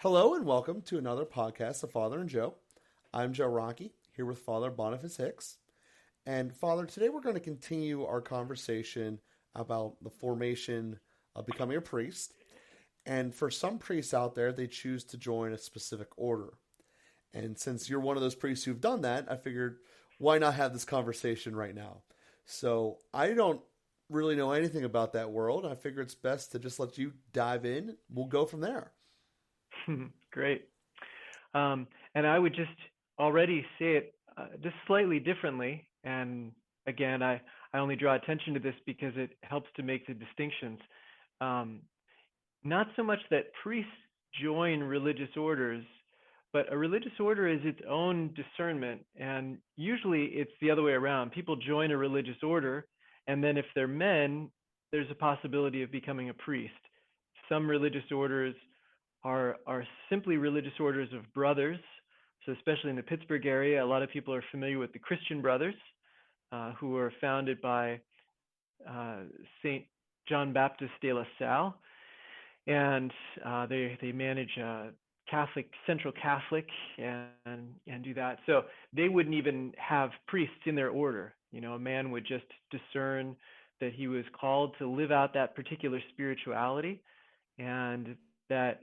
Hello and welcome to another podcast of Father and Joe. I'm Joe Rocky, here with Father Boniface Hicks. And Father, today we're going to continue our conversation about the formation of becoming a priest. And for some priests out there, they choose to join a specific order. And since you're one of those priests who've done that, I figured why not have this conversation right now? So I don't really know anything about that world. I figure it's best to just let you dive in. We'll go from there. Great. And I would just already say it just slightly differently. And again, I only draw attention to this because it helps to make the distinctions. Um, Not so much that priests join religious orders, but a religious order is its own discernment. And usually it's the other way around. People join a religious order, and then if they're men, there's a possibility of becoming a priest. Some religious orders are simply religious orders of brothers. So especially in the Pittsburgh area, a lot of people are familiar with the Christian Brothers, who were founded by uh, Saint John Baptist de La Salle, and they manage Central Catholic, and do that. So they wouldn't even have priests in their order. You know, a man would just discern that he was called to live out that particular spirituality, and that,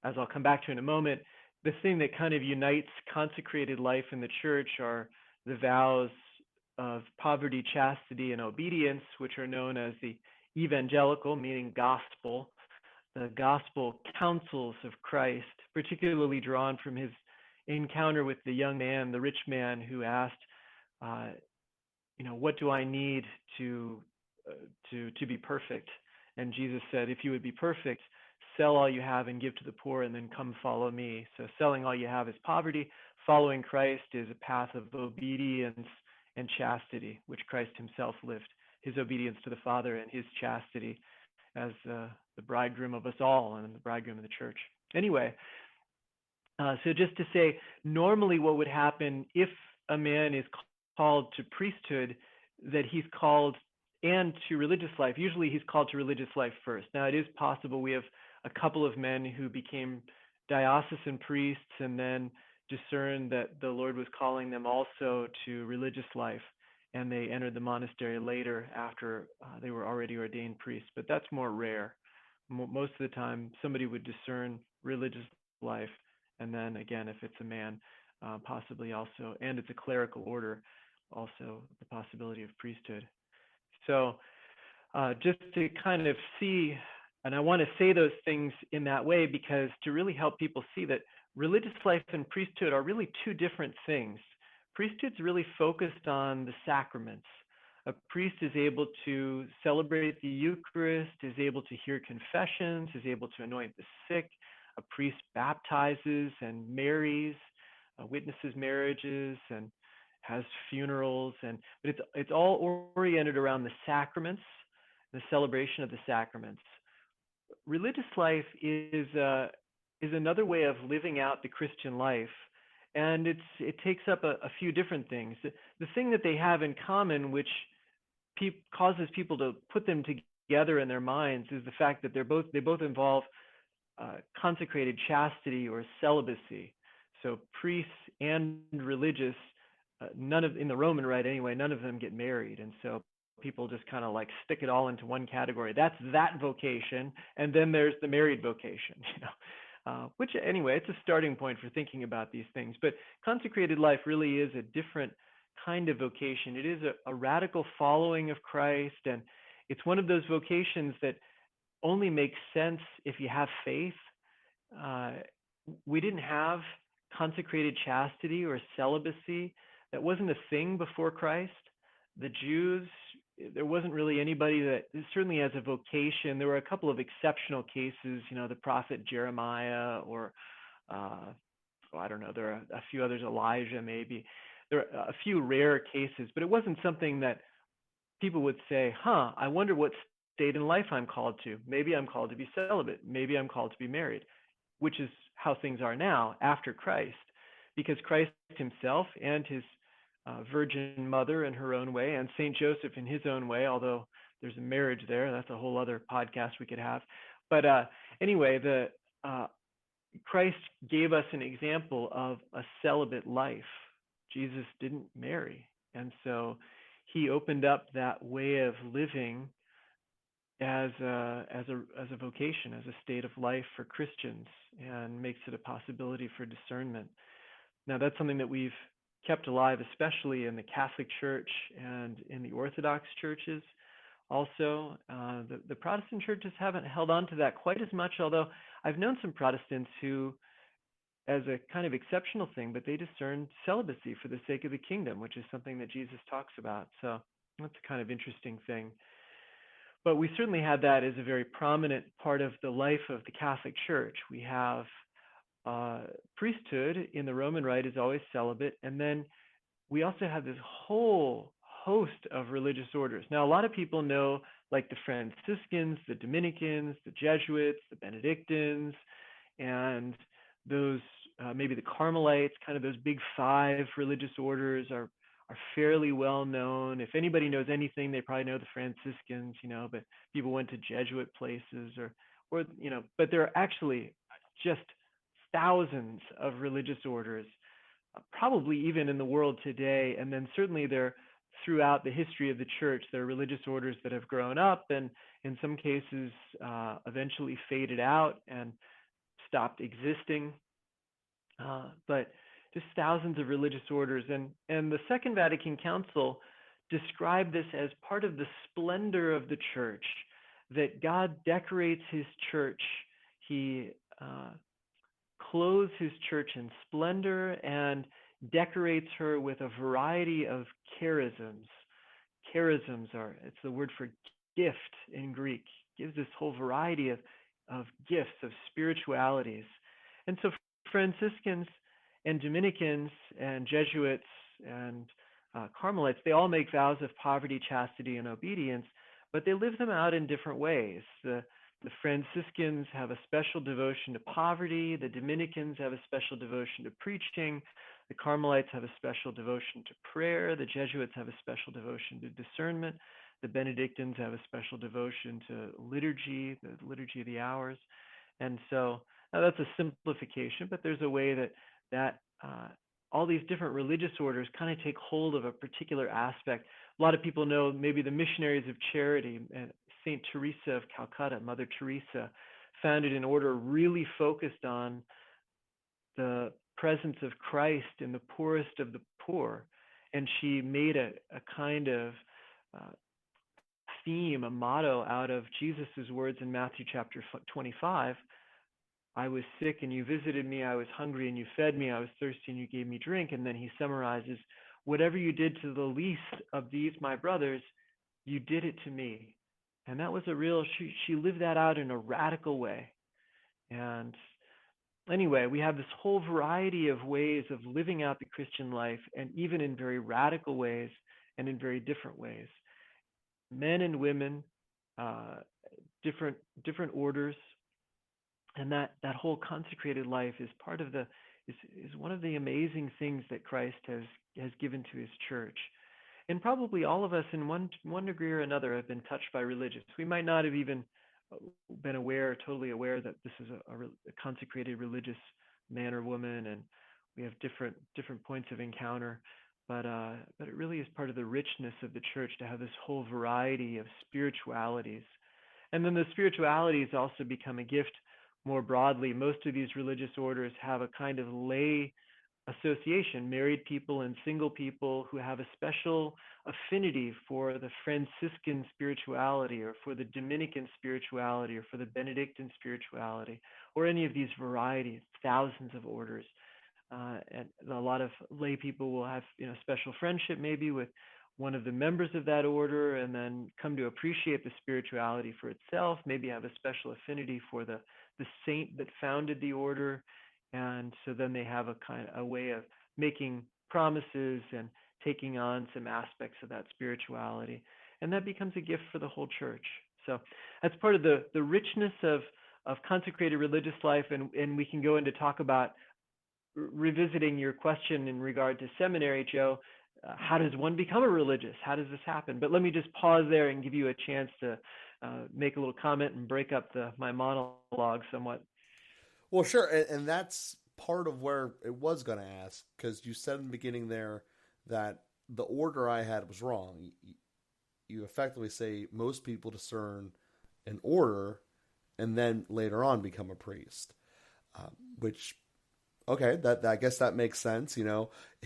as I'll come back to in a moment, the thing that kind of unites consecrated life in the church are the vows of poverty, chastity, and obedience, which are known as the evangelical, meaning gospel, the gospel counsels of Christ, particularly drawn from his encounter with the young man, the rich man, who asked, uh, what do I need to be perfect? And Jesus said, if you would be perfect, sell all you have and give to the poor, and then come follow me. So selling all you have is poverty. Following Christ is a path of obedience and chastity, which Christ himself lived, his obedience to the Father and his chastity as the bridegroom of us all and the bridegroom of the church. Anyway, so just to say, normally what would happen if a man is called to priesthood, that he's called and to religious life. Usually he's called to religious life first. Now, it is possible we have a couple of men who became diocesan priests and then discerned that the Lord was calling them also to religious life, and they entered the monastery later after they were already ordained priests. But that's more rare. Most of the time, somebody would discern religious life, and then again, if it's a man, possibly also, and it's a clerical order, also the possibility of priesthood. So just to kind of see, and I want to say those things in that way because to really help people see that religious life and priesthood are really two different things. Priesthood's really focused on the sacraments. A priest is able to celebrate the Eucharist, is able to hear confessions, is able to anoint the sick. A priest baptizes and marries, witnesses marriages, and has funerals. But it's all oriented around the sacraments, the celebration of the sacraments. Religious life is another way of living out the Christian life, and it takes up a few different things. The thing that they have in common, which causes people to put them together in their minds, is the fact that they both involve consecrated chastity or celibacy. So priests and religious, in the Roman Rite anyway, none of them get married, and so people just kind of like stick it all into one category. That's that vocation, and then there's the married vocation, which anyway, it's a starting point for thinking about these things. But consecrated life really is a different kind of vocation. It is a radical following of Christ, and it's one of those vocations that only makes sense if you have faith. We didn't have consecrated chastity or celibacy. That wasn't a thing before Christ. The Jews, there wasn't really anybody that certainly has a vocation. There were a couple of exceptional cases, the prophet Jeremiah, or I don't know, there are a few others, Elijah maybe. There are a few rare cases, but it wasn't something that people would say, I wonder what state in life I'm called to. Maybe I'm called to be celibate. Maybe I'm called to be married, which is how things are now after Christ, because Christ himself and his Virgin Mother in her own way, and Saint Joseph in his own way, although there's a marriage there. That's a whole other podcast we could have. But anyway, Christ gave us an example of a celibate life. Jesus didn't marry. And so he opened up that way of living as a vocation, as a state of life for Christians, and makes it a possibility for discernment. Now, that's something that we've kept alive, especially in the Catholic Church and in the Orthodox churches. Also, the Protestant churches haven't held on to that quite as much, although I've known some Protestants who, as a kind of exceptional thing, but they discern celibacy for the sake of the kingdom, which is something that Jesus talks about. So that's a kind of interesting thing. But we certainly had that as a very prominent part of the life of the Catholic Church. We have priesthood in the Roman Rite is always celibate, and then we also have this whole host of religious orders. Now, a lot of people know, like the Franciscans, the Dominicans, the Jesuits, the Benedictines, and those maybe the Carmelites, kind of those big five religious orders are fairly well known. If anybody knows anything, they probably know the Franciscans, but people went to Jesuit places or but there are actually just thousands of religious orders, probably even in the world today. And then certainly there, throughout the history of the church, there are religious orders that have grown up and in some cases eventually faded out and stopped existing. But just thousands of religious orders. And the Second Vatican Council described this as part of the splendor of the church, that God decorates his church. He clothes his church in splendor and decorates her with a variety of charisms. Charisms it's the word for gift in Greek. Gives this whole variety of gifts, of spiritualities. And so Franciscans and Dominicans and Jesuits and Carmelites, they all make vows of poverty, chastity, and obedience, but they live them out in different ways. The Franciscans have a special devotion to poverty. The Dominicans have a special devotion to preaching. The Carmelites have a special devotion to prayer. The Jesuits have a special devotion to discernment. The Benedictines have a special devotion to liturgy, the liturgy of the hours. And so now that's a simplification, but there's a way that all these different religious orders kind of take hold of a particular aspect. A lot of people know maybe the Missionaries of Charity, and Saint Teresa of Calcutta, Mother Teresa, founded an order really focused on the presence of Christ in the poorest of the poor. And she made a kind of theme, a motto out of Jesus's words in Matthew chapter 25. I was sick and you visited me. I was hungry and you fed me. I was thirsty and you gave me drink. And then he summarizes, whatever you did to the least of these, my brothers, you did it to me. And that was she lived that out in a radical way. And anyway, we have this whole variety of ways of living out the Christian life, and even in very radical ways and in very different ways. Men and women, different orders. And that whole consecrated life is part of is one of the amazing things that Christ has given to his church. And probably all of us in one degree or another have been touched by religious. We might not have even been totally aware that this is a consecrated religious man or woman, and we have different points of encounter. But it really is part of the richness of the church to have this whole variety of spiritualities. And then the spiritualities also become a gift more broadly. Most of these religious orders have a kind of lay association, married people and single people who have a special affinity for the Franciscan spirituality or for the Dominican spirituality or for the Benedictine spirituality or any of these varieties, thousands of orders. And a lot of lay people will have special friendship maybe with one of the members of that order, and then come to appreciate the spirituality for itself, maybe have a special affinity for the saint that founded the order. And so then they have a way of making promises and taking on some aspects of that spirituality. And that becomes a gift for the whole church. So that's part of the richness of consecrated religious life. And we can go into talk about revisiting your question in regard to seminary, Joe. How does one become a religious? How does this happen? But let me just pause there and give you a chance to make a little comment and break up my monologue somewhat. Well, sure, and that's part of where it was going to ask because you said in the beginning there that the order I had was wrong. You effectively say most people discern an order and then later on become a priest, which okay, that I guess that makes sense.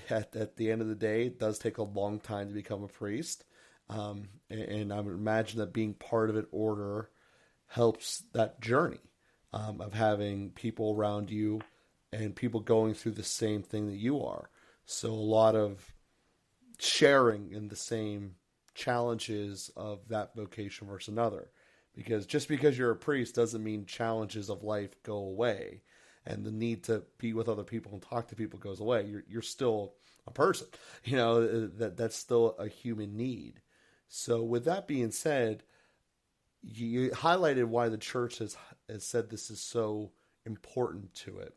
At the end of the day, it does take a long time to become a priest, and I would imagine that being part of an order helps that journey of having people around you and people going through the same thing that you are. So a lot of sharing in the same challenges of that vocation versus another. Because just because you're a priest doesn't mean challenges of life go away and the need to be with other people and talk to people goes away. You're still a person. That's still a human need. So with that being said, you highlighted why the church has said this is so important to it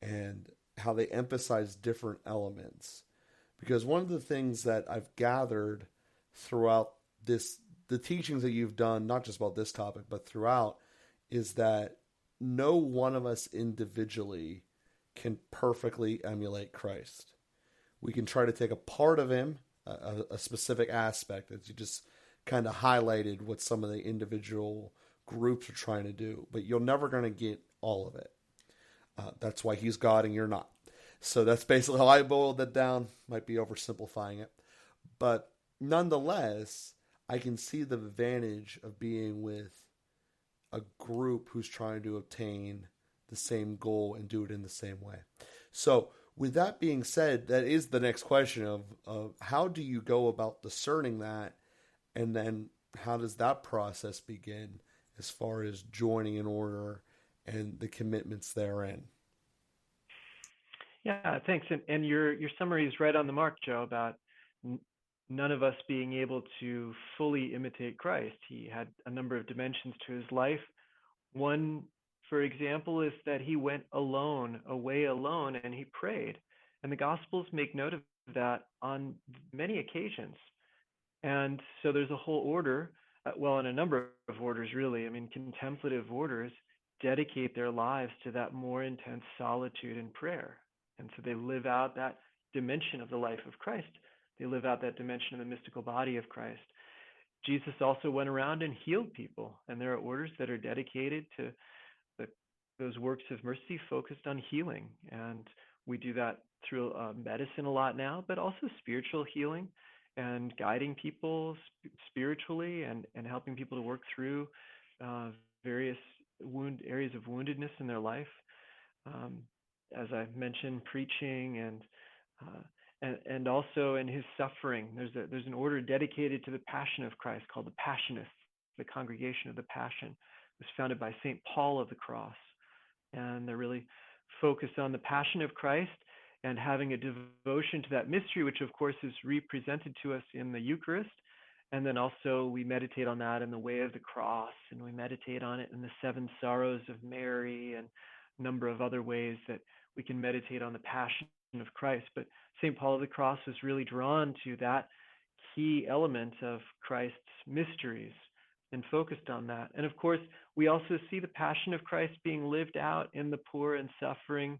and how they emphasize different elements. Because one of the things that I've gathered throughout the teachings that you've done, not just about this topic, but throughout, is that no one of us individually can perfectly emulate Christ. We can try to take a part of him, a specific aspect, as you just kind of highlighted what some of the individual groups are trying to do, but you're never going to get all of it. That's why he's God and you're not. So that's basically how I boiled that down. Might be oversimplifying it. But nonetheless, I can see the advantage of being with a group who's trying to obtain the same goal and do it in the same way. So with that being said, that is the next question of how do you go about discerning that, and then how does that process begin as far as joining an order and the commitments therein? Yeah, thanks. And your summary is right on the mark, Joe, about none of us being able to fully imitate Christ. He had a number of dimensions to his life. One, for example, is that he went alone, away alone, and he prayed. And the Gospels make note of that on many occasions. And so there's a whole order, and a number of orders, really. I mean, contemplative orders dedicate their lives to that more intense solitude and prayer. And so they live out that dimension of the life of Christ. They live out that dimension of the mystical body of Christ. Jesus also went around and healed people, and there are orders that are dedicated to those works of mercy focused on healing. And we do that through medicine a lot now, but also spiritual healing and guiding people spiritually and helping people to work through various areas of woundedness in their life. As I mentioned, preaching and also in his suffering. There's an order dedicated to the Passion of Christ called the Passionists, the Congregation of the Passion. It was founded by St. Paul of the Cross. And they're really focused on the Passion of Christ and having a devotion to that mystery, which of course is represented to us in the Eucharist. And then also we meditate on that in the way of the cross, and we meditate on it in the seven sorrows of Mary and a number of other ways that we can meditate on the Passion of Christ. But St. Paul of the Cross was really drawn to that key element of Christ's mysteries and focused on that. And of course, we also see the Passion of Christ being lived out in the poor and suffering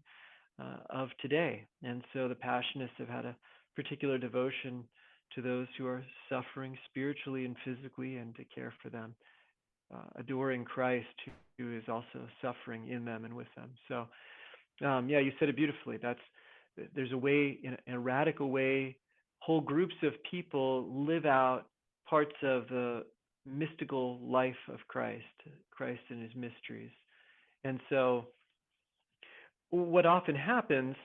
of today. And so the Passionists have had a particular devotion to those who are suffering spiritually and physically, and to care for them, adoring Christ who is also suffering in them and with them. So you said it beautifully. There's a way, in a radical way, whole groups of people live out parts of the mystical life of Christ and his mysteries. And so what often happens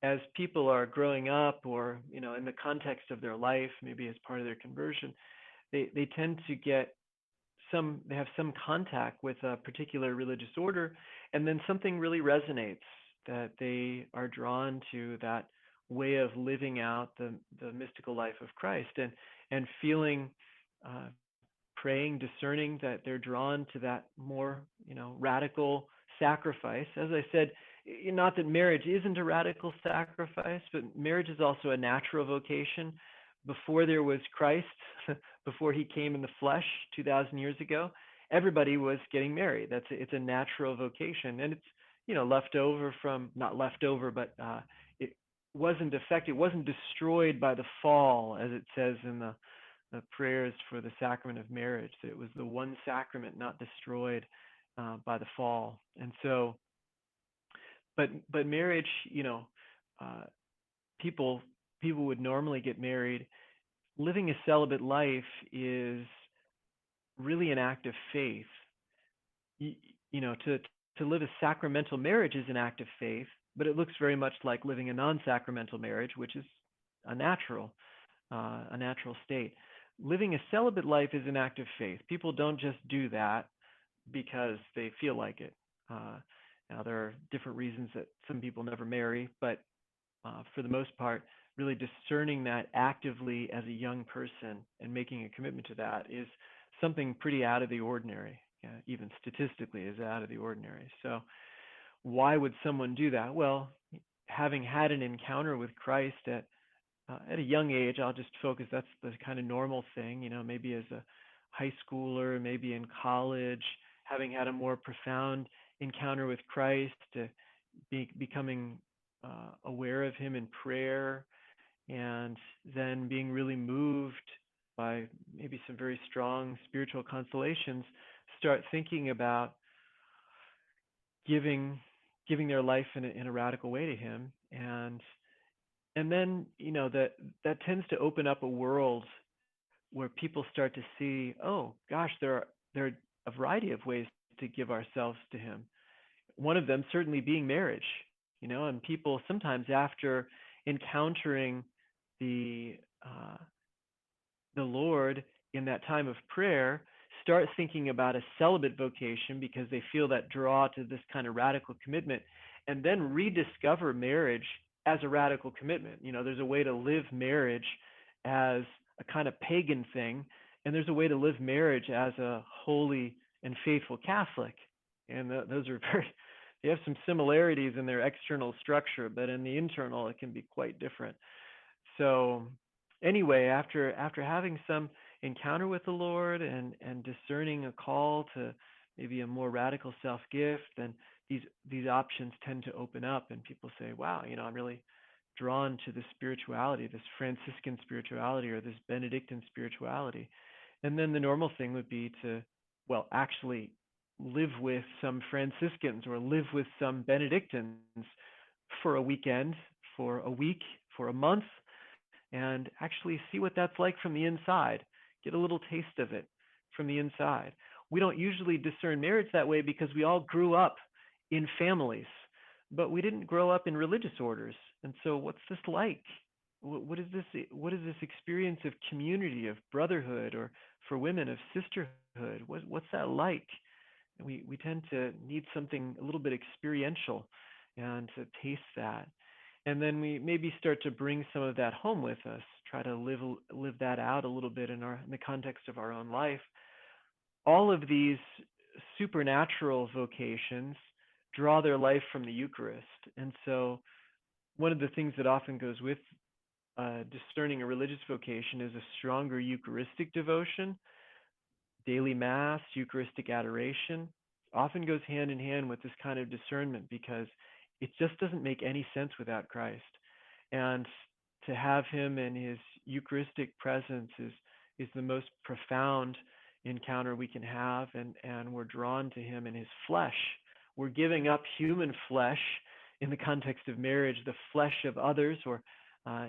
as people are growing up, or in the context of their life, maybe as part of their conversion, they tend to they have some contact with a particular religious order, and then something really resonates, that they are drawn to that way of living out the mystical life of Christ, and feeling, praying, discerning that they're drawn to that more, radical sacrifice. As I said, not that marriage isn't a radical sacrifice, but marriage is also a natural vocation. Before there was Christ, before he came in the flesh 2,000 years ago, everybody was getting married. It's a natural vocation, and left over from, not left over, but it wasn't affected, it wasn't destroyed by the fall, as it says in the prayers for the sacrament of marriage, that it was the one sacrament not destroyed by the fall. And so, but marriage, uh, people people would normally get married. Living a celibate life is really an act of faith. you, to live a sacramental marriage is an act of faith, but it looks very much like living a non-sacramental marriage, which is a natural state. Living a celibate life is an act of faith. People don't just do that because they feel like it. Now, there are different reasons that some people never marry, but for the most part, really discerning that actively as a young person and making a commitment to that is something pretty out of the ordinary. Even statistically is out of the ordinary. So why would someone do that? Well, having had an encounter with Christ at a young age, I'll just focus, that's the kind of normal thing, maybe as a high schooler, maybe in college, having had a more profound encounter with Christ, becoming aware of him in prayer, and then being really moved by maybe some very strong spiritual consolations, start thinking about giving their life in a radical way to him. And then that tends to open up a world where people start to see, oh gosh, there are a variety of ways to give ourselves to him. One of them certainly being marriage, and people sometimes, after encountering the Lord in that time of prayer, start thinking about a celibate vocation because they feel that draw to this kind of radical commitment, and then rediscover marriage as a radical commitment. There's a way to live marriage as a kind of pagan thing, and there's a way to live marriage as a holy and faithful Catholic. And those are they have some similarities in their external structure, but in the internal, it can be quite different. So anyway, after having some encounter with the Lord and discerning a call to maybe a more radical self-gift, then these options tend to open up, and people say, wow, I'm really drawn to this spirituality, this Franciscan spirituality or this Benedictine spirituality. And then the normal thing would be to, well, actually live with some Franciscans or live with some Benedictines for a weekend, for a week, for a month, and actually see what that's like from the inside. Get a little taste of it from the inside. We don't usually discern marriage that way because we all grew up in families, but we didn't grow up in religious orders. And so what's this like? What is this experience of community, of brotherhood, or for women of sisterhood? What's that like? We tend to need something a little bit experiential and to taste that. And then we maybe start to bring some of that home with us, try to live that out a little bit in the context of our own life. All of these supernatural vocations draw their life from the Eucharist. And so one of the things that often goes with discerning a religious vocation is a stronger Eucharistic devotion. Daily Mass, Eucharistic adoration often goes hand in hand with this kind of discernment because it just doesn't make any sense without Christ. And to have him in his Eucharistic presence is the most profound encounter we can have, and we're drawn to him in his flesh. We're giving up human flesh in the context of marriage, the flesh of others, or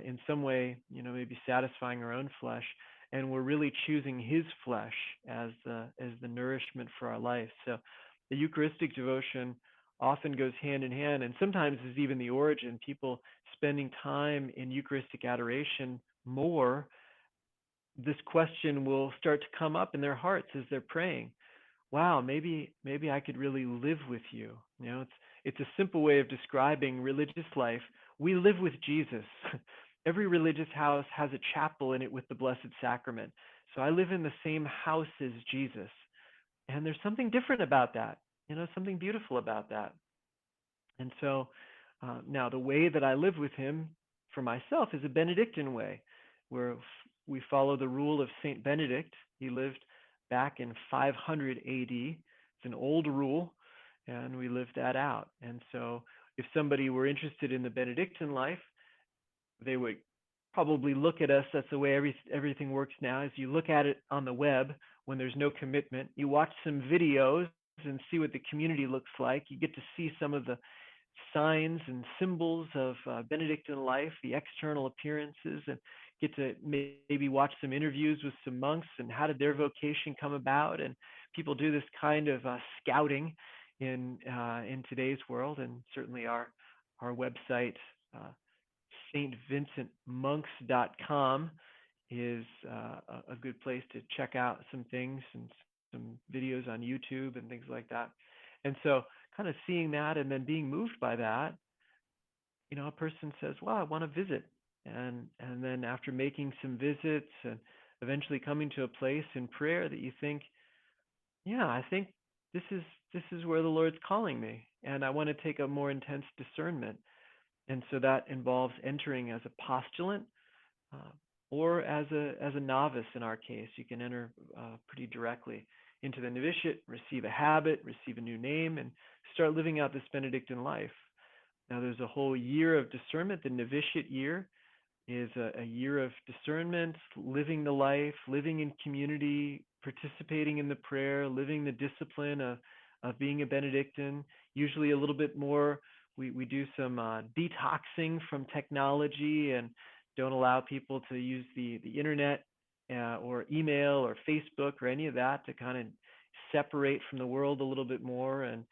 in some way, maybe satisfying our own flesh, and we're really choosing his flesh as the nourishment for our life. So the Eucharistic devotion often goes hand in hand, and sometimes is even the origin. People spending time in Eucharistic adoration more, this question will start to come up in their hearts as they're praying. Wow, maybe I could really live with you. It's a simple way of describing religious life. We live with Jesus. Every religious house has a chapel in it with the Blessed Sacrament. So I live in the same house as Jesus. And there's something different about that, something beautiful about that. And so now the way that I live with him for myself is a Benedictine way, where we follow the rule of Saint Benedict. He lived back in 500 AD. It's an old rule, and we live that out. And so if somebody were interested in the Benedictine life, they would probably look at us. That's the way everything works now, is you look at it on the web when there's no commitment. You watch some videos and see what the community looks like. You get to see some of the signs and symbols of Benedictine life, the external appearances, and get to maybe watch some interviews with some monks and how did their vocation come about. And people do this kind of scouting in today's world, and certainly our website, stvincentmonks.com, is a good place to check out some things and some videos on YouTube and things like that. And so kind of seeing that and then being moved by that, a person says, well, I want to visit. And then after making some visits and eventually coming to a place in prayer that you think, yeah, I think this is where the Lord's calling me, and I want to take a more intense discernment. And so that involves entering as a postulant, or as a novice. In our case, you can enter pretty directly into the novitiate, receive a habit, receive a new name, and start living out this Benedictine life. Now, there's a whole year of discernment. The novitiate year is a year of discernment, living the life, living in community, participating in the prayer, living the discipline of being a Benedictine. Usually a little bit more, we do some detoxing from technology and don't allow people to use the internet or email or Facebook or any of that, to kind of separate from the world a little bit more and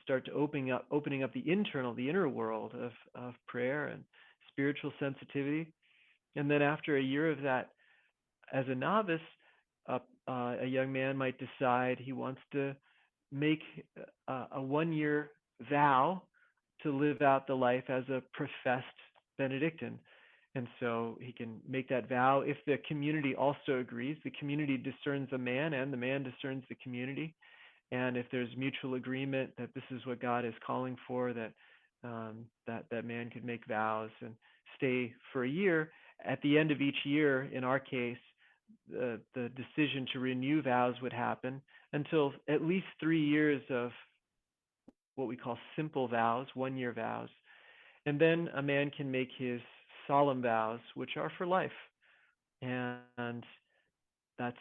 start to opening up the inner world of prayer and spiritual sensitivity. And then after a year of that, as a novice, a young man might decide he wants to make a 1-year vow to live out the life as a professed Benedictine. And so he can make that vow if the community also agrees. The community discerns the man, and the man discerns the community. And if there's mutual agreement that this is what God is calling for, that man could make vows and stay for a year. At the end of each year, in our case, the decision to renew vows would happen until at least 3 years of what we call simple vows, 1-year vows. And then a man can make his solemn vows, which are for life. And that's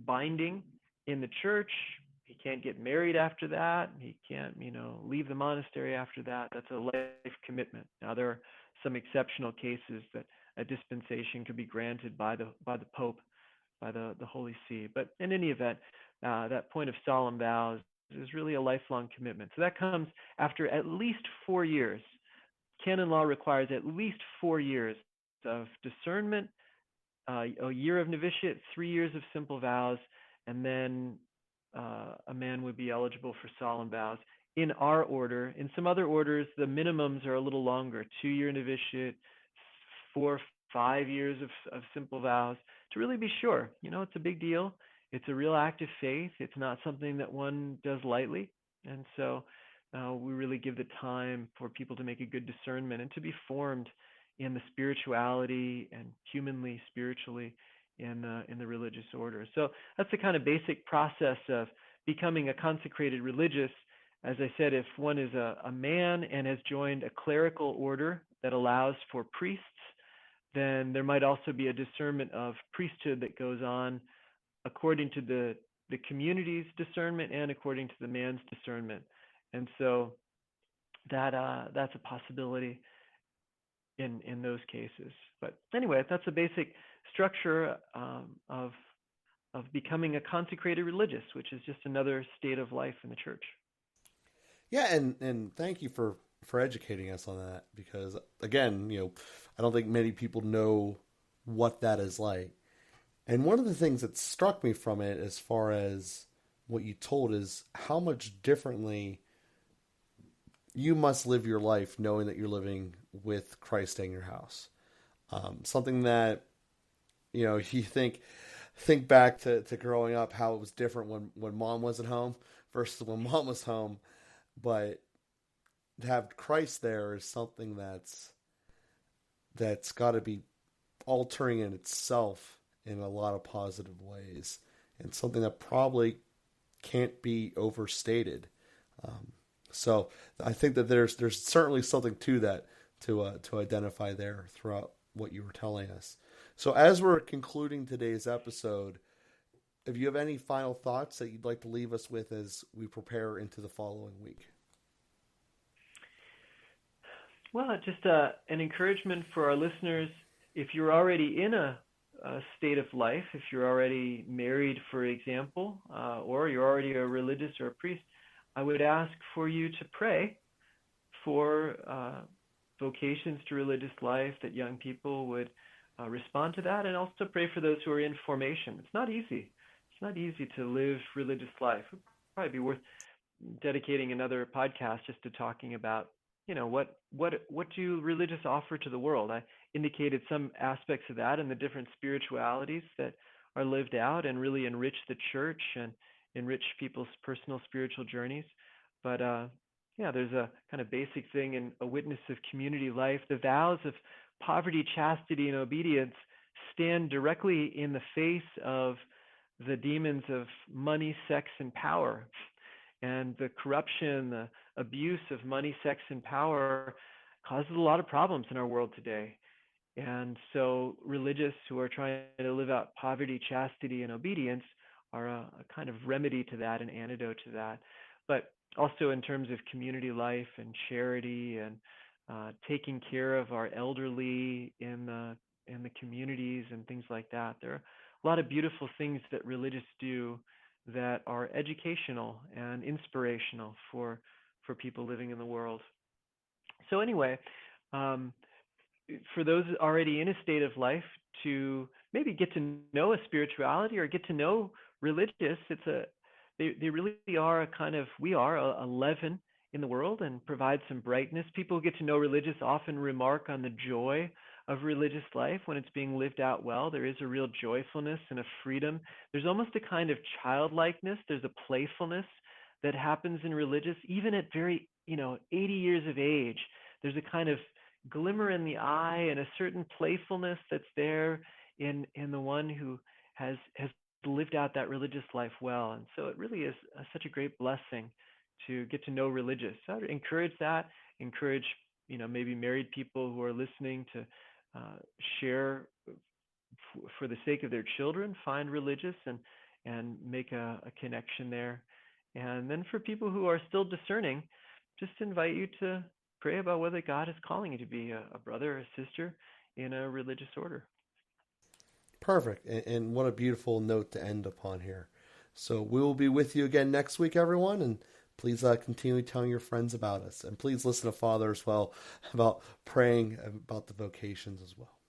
binding in the church. He can't get married after that. He can't, leave the monastery after that. That's a life commitment. Now, there are some exceptional cases that a dispensation could be granted by the Pope, by the Holy See. But in any event, that point of solemn vows is really a lifelong commitment. So that comes after at least 4 years. Canon law requires at least 4 years of discernment, a year of novitiate, 3 years of simple vows, and then a man would be eligible for solemn vows. In our order, in some other orders, the minimums are a little longer: 2-year novitiate, 4, 5 years of simple vows, to really be sure. It's a big deal. It's a real act of faith. It's not something that one does lightly. And so we really give the time for people to make a good discernment and to be formed in the spirituality and humanly, spiritually in the religious order. So that's the kind of basic process of becoming a consecrated religious. As I said, if one is a man and has joined a clerical order that allows for priests, then there might also be a discernment of priesthood that goes on according to the community's discernment and according to the man's discernment. And so that's a possibility in those cases. But anyway, that's a basic structure of becoming a consecrated religious, which is just another state of life in the church. Yeah, and thank you for educating us on that, because again, I don't think many people know what that is like. And one of the things that struck me from it, as far as what you told, is how much differently you must live your life knowing that you're living with Christ in your house. Something that, you think back to growing up, how it was different when mom wasn't home versus when mom was home. But to have Christ there is something that's got to be altering in itself in a lot of positive ways, and something that probably can't be overstated. So I think that there's certainly something to that to identify there throughout what you were telling us. So as we're concluding today's episode, if you have any final thoughts that you'd like to leave us with as we prepare into the following week. Well, just an encouragement for our listeners. If you're already in a state of life, if you're already married, for example, or you're already a religious or a priest, I would ask for you to pray for vocations to religious life, that young people would respond to that, and also pray for those who are in formation. It's not easy. It's not easy to live religious life. It would probably be worth dedicating another podcast just to talking about, what do religious offer to the world? I indicated some aspects of that and the different spiritualities that are lived out and really enrich the church and enrich people's personal spiritual journeys. But there's a kind of basic thing in a witness of community life. The vows of poverty, chastity, and obedience stand directly in the face of the demons of money, sex, and power. And the corruption, the abuse of money, sex, and power causes a lot of problems in our world today. And so religious who are trying to live out poverty, chastity, and obedience are a kind of remedy to that, an antidote to that. But also in terms of community life and charity and taking care of our elderly in the communities and things like that. There are a lot of beautiful things that religious do that are educational and inspirational for people living in the world. So anyway, for those already in a state of life to maybe get to know a spirituality or get to know religious, they really are we are a leaven in the world and provide some brightness. People who get to know religious often remark on the joy of religious life when it's being lived out well. There is a real joyfulness and a freedom. There's almost a kind of childlikeness. There's a playfulness that happens in religious, even at very, 80 years of age. There's a kind of glimmer in the eye and a certain playfulness that's there in the one who has lived out that religious life well. And so it really is such a great blessing to get to know religious. So I'd encourage that, maybe married people who are listening to share for the sake of their children, find religious and make a connection there. And then for people who are still discerning, just invite you to pray about whether God is calling you to be a brother or a sister in a religious order. Perfect. And what a beautiful note to end upon here. So we will be with you again next week, everyone. And please continue telling your friends about us. And please listen to Father as well about praying about the vocations as well.